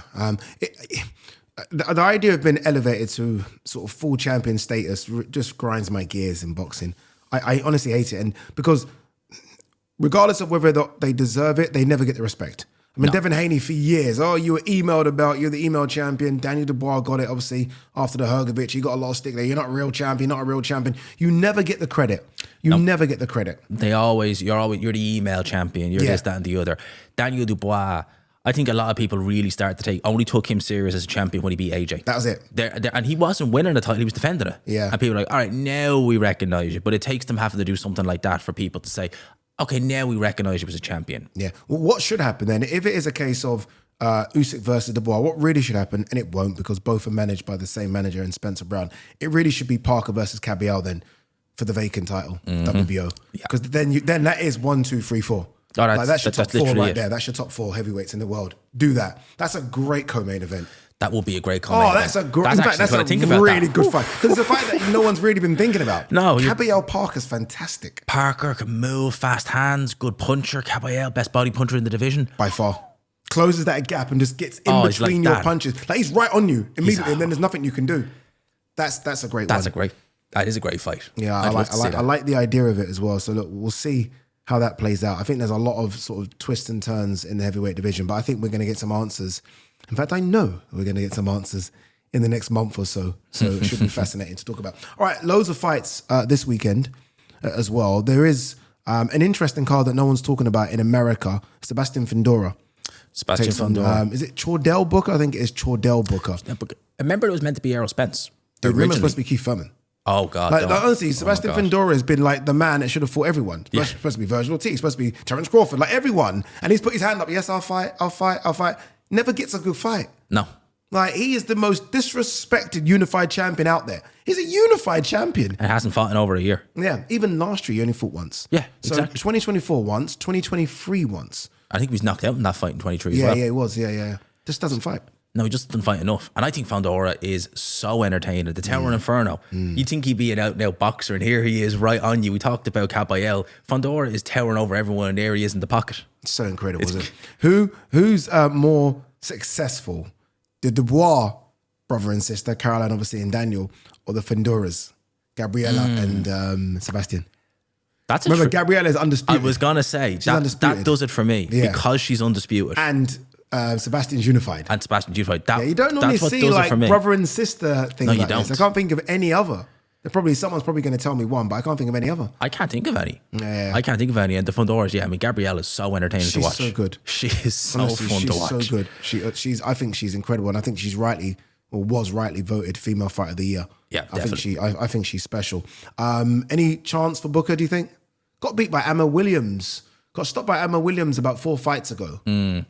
The idea of being elevated to sort of full champion status just grinds my gears in boxing. I honestly hate it. And because regardless of whether they deserve it, they never get the respect. I mean, Devin Haney for years, you were emailed about, you're the email champion. Daniel Dubois got it, obviously, after the Hergovich. He got a lot of stick there. You're not a real champion, not a real champion. You never get the credit. Never get the credit. You're the email champion. You're this, that, and the other. Daniel Dubois, I think a lot of people really only took him serious as a champion when he beat AJ. That was it. And he wasn't winning the title, he was defending it. Yeah. And people were like, all right, now we recognize you. But it takes them having to do something like that for people to say, okay, now we recognise you as a champion. Yeah. Well, what should happen then? If it is a case of Usyk versus Dubois, what really should happen, and it won't because both are managed by the same manager and Spencer Brown, it really should be Parker versus Cabiel then for the vacant title, WBO. Because then that is 1, 2, 3, 4. Oh, that's your top 4 right there. That's your top 4 heavyweights in the world. Do that. That's a great co-main event. That will be a great co-main event. That's a great. In fact, that's a really good fight because it's a fight that no one's really been thinking about. No, Cabiel Parker's fantastic. Parker can move, fast hands, good puncher. Cabiel, best body puncher in the division by far. Closes that gap and just gets in between your punches. Like he's right on you immediately, and then there's nothing you can do. That's a great one. That is a great fight. Yeah, I like the idea of it as well. So look, we'll see how that plays out. I think there's a lot of sort of twists and turns in the heavyweight division, but I think we're going to get some answers. In fact, I know we're going to get some answers in the next month or so. So it should be fascinating to talk about. All right, loads of fights this weekend as well. There is an interesting card that no one's talking about in America. Sebastian Fondora. Is it Chordell Booker? I think it is Chordell Booker. I remember it was meant to be Errol Spence. The rumor was supposed to be Keith Thurman. Oh, God. Like honestly, Sebastian Fondora has been like the man that should have fought everyone. It's supposed to be Virgil Ortiz, supposed to be Terence Crawford, like everyone. And he's put his hand up, yes, I'll fight. Never gets a good fight. No. Like, he is the most disrespected unified champion out there. He's a unified champion. And hasn't fought in over a year. Yeah, even last year he only fought once. Yeah, exactly. So 2024 once, 2023 once. I think he was knocked out in that fight in 23 as well. well. Yeah, he was. Yeah. Just doesn't fight. No, he just doesn't fight enough. And I think Fondora is so entertaining. The Tower Inferno. You'd think he'd be an out-and-out boxer, and here he is right on you. We talked about Cabiel. Fondora is towering over everyone, and there he is in the pocket. It's so incredible, isn't it? Who's more successful? The Dubois brother and sister, Caroline obviously and Daniel, or the Fondoras, Gabriella and Sebastian? Remember, Gabriella is undisputed. I was going to say, that does it for me because she's undisputed. And Sebastian's unified. You don't normally see like brother and sister things like this. I can't think of any other. Someone's probably going to tell me one, but I can't think of any other. I can't think of any. Yeah. I can't think of any. And the Fondoras, Gabrielle is so entertaining to watch. She's so good. She is so fun to watch. She's so good. I think she's incredible, and I think she's was rightly voted Female Fighter of the Year. Yeah, definitely. I think she's special. Any chance for Booker, do you think? Got beat by Emma Williams. Got stopped by Emma Williams about 4 fights ago.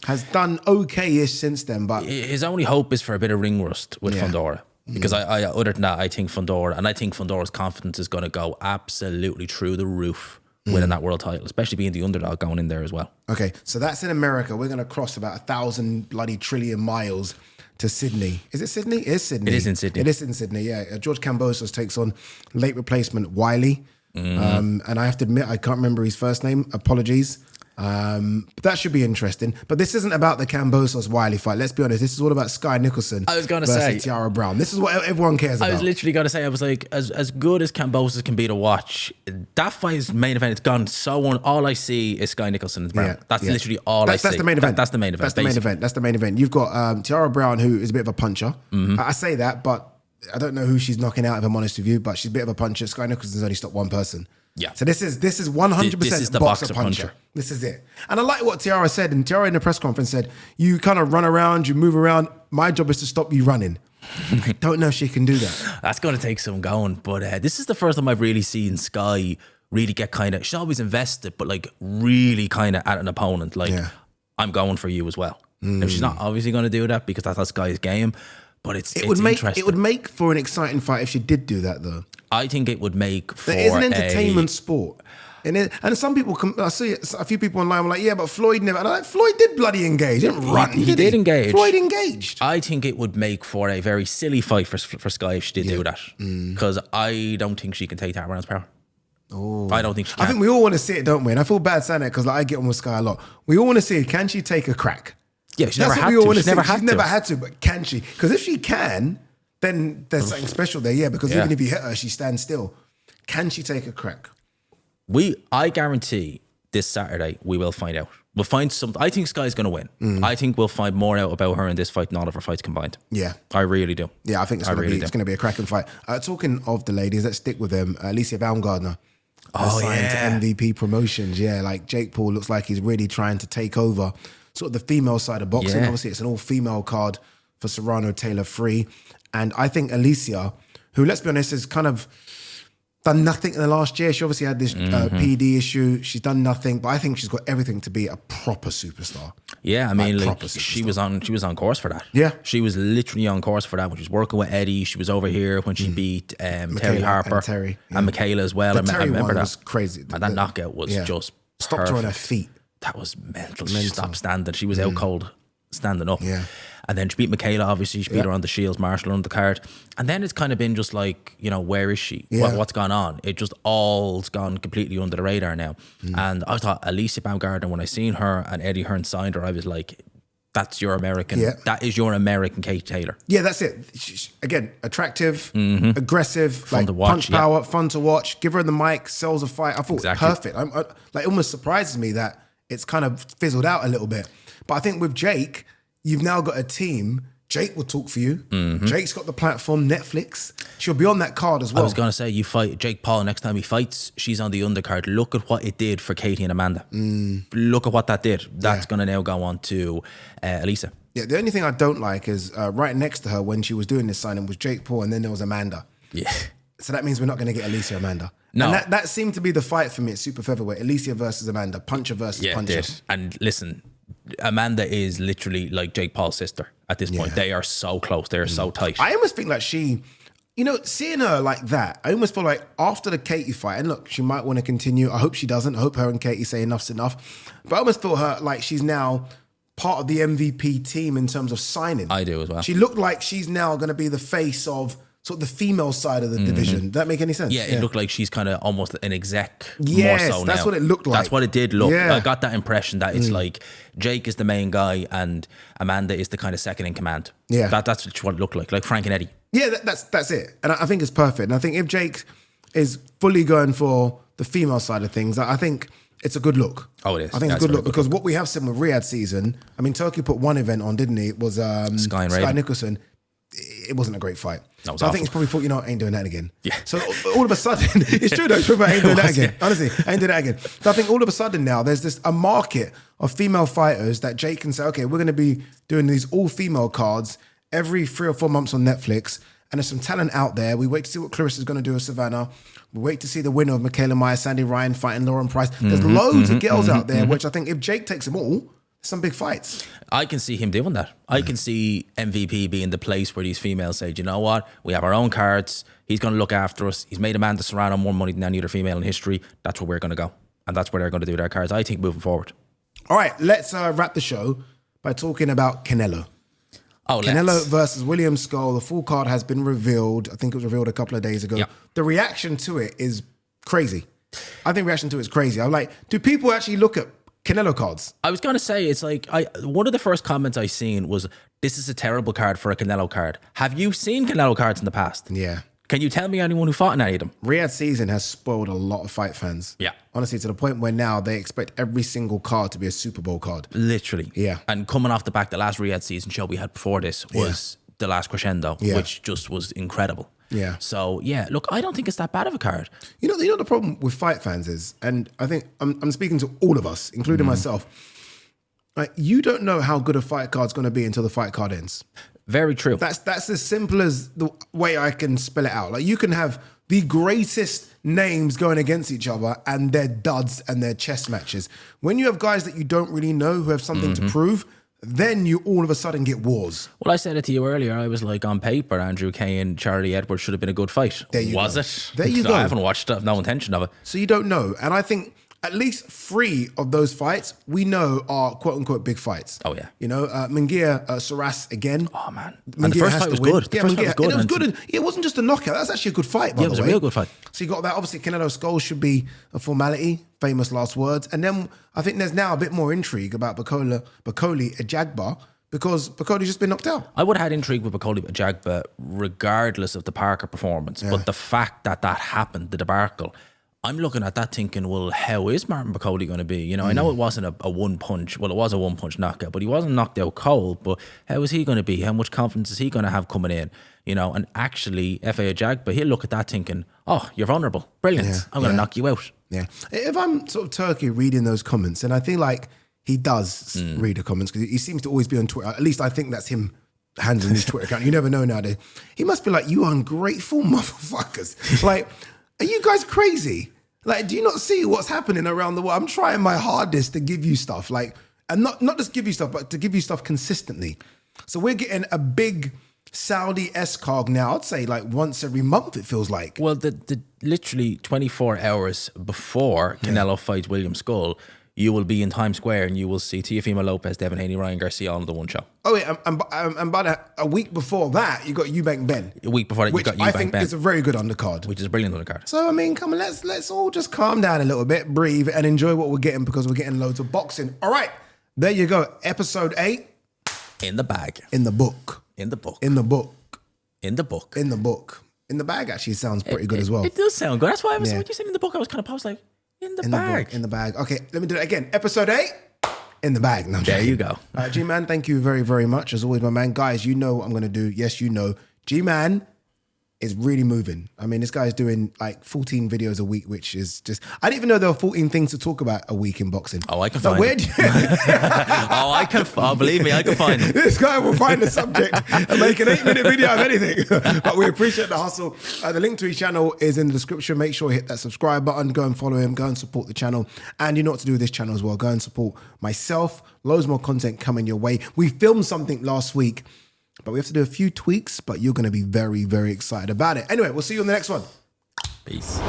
Has done okay-ish since then, but his only hope is for a bit of ring rust with Fondora. Because other than that, I think Fondora's confidence is going to go absolutely through the roof winning that world title, especially being the underdog going in there as well. Okay, so that's in America. We're going to cross about 1,000 bloody trillion miles to Sydney. Is it Sydney? It is Sydney. It is in Sydney. It is in Sydney, yeah. George Kambosos takes on late replacement Wiley. And I have to admit, I can't remember his first name. Apologies. But that should be interesting. But this isn't about the Kambosos Wiley fight. Let's be honest. This is all about SKYE Nicholson. I was going to say TIARA Brown. This is what everyone cares about. I was literally going to say, I was like, as good as Kambosos can be to watch, that fight's main event, it's gone so on. All I see is SKYE Nicholson and Brown. That's literally all I see. That's the main event. That's the main event. That's the main event. You've got TIARA Brown, who is a bit of a puncher. I say that, but I don't know who she's knocking out, if I'm honest with you, but she's a bit of a puncher. SKYE Nicholson's only stopped one person. Yeah. So this is 100% this is the boxer puncher. This is it. And I like what TIARA said. And TIARA in the press conference said, you kind of run around, you move around. My job is to stop you running. I don't know if she can do that. That's going to take some going. But this is the first time I've really seen SKYE really get kind of, she's always invested, but like really kind of at an opponent. Like, I'm going for you as well. Now, she's not obviously going to do that because that's SKYE's game. But it's interesting. It would make for an exciting fight if she did do that, though. I think it would make for It is an entertainment sport. And some people, I see a few people online were like, yeah, but Floyd never. And I'm like, Floyd did bloody engage. He didn't run. He did engage. Floyd engaged. I think it would make for a very silly fight for SKYE if she did do that. Because I don't think she can take that Brown's power. Oh, I don't think she can. I think we all want to see it, don't we? And I feel bad saying that because I get on with SKYE a lot. We all want to see it. Can she take a crack? Yeah, she's never had to, but can she? Because if she can, then there's something special there, because even if you hit her, she stands still. Can she take a crack? I guarantee this Saturday we will find out. We'll find something. I think SKYE's going to win. I think we'll find more out about her in this fight than all of her fights combined. Yeah. I really do. Yeah, I think it's going to be a cracking fight. Talking of the ladies, let's stick with them. Alicia Baumgardner. Signed to MVP Promotions. Yeah, like Jake Paul looks like he's really trying to take over sort of the female side of boxing. Obviously, it's an all-female card for Serrano Taylor-Free. And I think Alicia, who, let's be honest, has kind of done nothing in the last year. She obviously had this PD issue. She's done nothing, but I think she's got everything to be a proper superstar. Yeah, I mean, like proper she superstar. was on course for that. Yeah. She was literally on course for that when she was working with Eddie. She was over here when she beat Terry Harper and Terry, yeah. and Michaela as well. The I Terry remember one that was crazy. And that knockout was just stopped her on her perfect. feet. That was mental. She stopped standing. She was out cold standing up. Yeah. And then she beat Michaela, obviously. She beat her on the Shields, Marshall on the card. And then it's kind of been just like, you know, where is she? Yeah. What's gone on? It just all's gone completely under the radar now. And I thought Alicia Baumgarten, when I seen her and Eddie Hearn signed her, I was like, that's your American. Yeah. That is your American Kate Taylor. Yeah, that's it. Again, attractive, aggressive, fun to watch, punch power, fun to watch. Give her the mic, sells a fight. I thought perfect. Like, it almost surprises me that it's kind of fizzled out a little bit. But I think with Jake, you've now got a team. Jake will talk for you. Jake's got the platform, Netflix. She'll be on that card as well. I was going to say, you fight Jake Paul next time he fights, she's on the undercard. Look at what it did for Katie and Amanda. Look at what that did. That's going to now go on to Elisa. Yeah, the only thing I don't like is right next to her when she was doing this signing was Jake Paul and then there was Amanda. Yeah. So that means we're not going to get Alicia Amanda. No. And that seemed to be the fight for me at super featherweight. Alicia versus Amanda, puncher versus puncher. It did. And listen, Amanda is literally like Jake Paul's sister at this point. They are so close. They are so tight. I almost think like she, you know, seeing her like that, I almost feel like after the Katie fight, and look, she might want to continue. I hope she doesn't. I hope her and Katie say enough's enough. But I almost feel her like she's now part of the MVP team in terms of signing. I do as well. She looked like she's now going to be the face of sort of the female side of the division. Does that make any sense? Yeah, it looked like she's kind of almost an exec Yes, more so that's now. what it looked like. That's what it did look. Yeah. I got that impression that it's like Jake is the main guy and Amanda is the kind of second in command. Yeah. That's what it looked like Frank and Eddie. Yeah, that's it. And I think it's perfect. And I think if Jake is fully going for the female side of things, I think it's a good look. Oh, it is. I think it's a good look because what we have seen with Riyadh season, I mean, Turkey put one event on, didn't he? It was Skye Nicholson. It wasn't a great fight. No, it was so I awful. think he's probably thought, you know, I ain't doing that again. Yeah. So all of a sudden, it's true though, it's true, but I ain't doing that again. Honestly, I ain't doing that again. So I think all of a sudden now, there's a market of female fighters that Jake can say, okay, we're going to be doing these all-female cards every 3 or 4 months on Netflix. And there's some talent out there. We wait to see what Clarissa's going to do with Savannah. We wait to see the winner of Michaela Meyer, Sandy Ryan fighting Lauren Price. There's loads of girls out there, which I think if Jake takes them all, some big fights. I can see him doing that. I can see MVP being the place where these females say, do you know what? We have our own cards. He's going to look after us. He's made Amanda Serrano more money than any other female in history. That's where we're going to go. And that's where they're going to do their cards, I think, moving forward. All right, let's wrap the show by talking about Canelo. Oh, Canelo versus William Skull. The full card has been revealed. I think it was revealed a couple of days ago. Yep. The reaction to it is crazy. I think reaction to it is crazy. I'm like, do people actually look at Canelo cards? I was going to say, it's like, one of the first comments I seen was, this is a terrible card for a Canelo card. Have you seen Canelo cards in the past? Yeah. Can you tell me anyone who fought in any of them? Riyadh season has spoiled a lot of fight fans. Yeah. Honestly, to the point where now they expect every single card to be a Super Bowl card. Literally. Yeah. And coming off the back, the last Riyadh season show we had before this was the last crescendo, which just was incredible. Yeah. So, yeah, look, I don't think it's that bad of a card. You know the problem with fight fans is, and I think I'm speaking to all of us, including myself, like, you don't know how good a fight card's going to be until the fight card ends. Very true. That's as simple as the way I can spell it out. Like, you can have the greatest names going against each other and they're duds and they're chess matches. When you have guys that you don't really know who have something to prove, then you all of a sudden get wars. Well, I said it to you earlier. I was like, on paper, Andrew Kane, Charlie Edwards should have been a good fight. There you was go. it? There you go. I haven't watched it. No intention of it. So you don't know. And I think at least 3 of those fights we know are quote unquote big fights. Oh, yeah. You know, Munguia, Saras again. Oh, man. Munguia And the first has fight to was win. good. The first fight was good. And it was good. And it wasn't just a knockout. That was actually a good fight, by the way. It was a real good fight. So you got that. Obviously, Canelo Skull should be a formality. Famous last words. And then I think there's now a bit more intrigue about Bakoli Ejagba, because Bakoli's just been knocked out. I would have had intrigue with Bakoli Ejagba regardless of the Parker performance. But the fact that happened, the debacle, I'm looking at that thinking, well, how is Martin Bakoli going to be? You know, I know it wasn't a one-punch. Well, it was a one-punch knockout, but he wasn't knocked out cold. But how is he going to be? How much confidence is he going to have coming in? You know, and actually, F.A. Ejagba, he'll look at that thinking, oh, you're vulnerable. Brilliant. I'm going to knock you out. Yeah. If I'm sort of Turkey reading those comments, and I feel like he does read the comments because he seems to always be on Twitter. At least I think that's him handling his Twitter account. You never know nowadays. He must be like, you ungrateful motherfuckers. Like, are you guys crazy? Like, do you not see what's happening around the world? I'm trying my hardest to give you stuff. Like, and not just give you stuff, but to give you stuff consistently. So we're getting a big Saudi SKYE now. I'd say like once every month. It feels like. Well, the literally 24 hours before Canelo fights William Skull, you will be in Times Square and you will see Teofimo Lopez, Devin Haney, Ryan Garcia on the one show. Oh yeah, and about a week before that, you got Eubank Ben. A week before that, you got Eubank Ben. I think is a very good undercard. Which is a brilliant undercard. So I mean, come on, let's all just calm down a little bit, breathe, and enjoy what we're getting because we're getting loads of boxing. All right, there you go. Episode 8. In the bag. In the book. In the book. In the book. In the book. In the book. In the bag actually sounds pretty good as well. It does sound good. That's why when you said in the book, I was kind of paused like, in the bag. In the bag. Okay, let me do it again. Episode 8. In the bag. No, there you go. G-Man, thank you very, very much. As always, my man. Guys, you know what I'm going to do. Yes, you know. G-Man is really moving. I mean, this guy's doing like 14 videos a week, which is just... I didn't even know there were 14 things to talk about a week in boxing. Oh, I can find it. Believe me, I can find it. This guy will find a subject and make an 8-minute video of anything. But we appreciate the hustle. The link to his channel is in the description. Make sure you hit that subscribe button. Go and follow him. Go and support the channel. And you know what to do with this channel as well. Go and support myself. Loads more content coming your way. We filmed something last week, but we have to do a few tweaks, but you're going to be very, very excited about it. Anyway, we'll see you on the next one. Peace.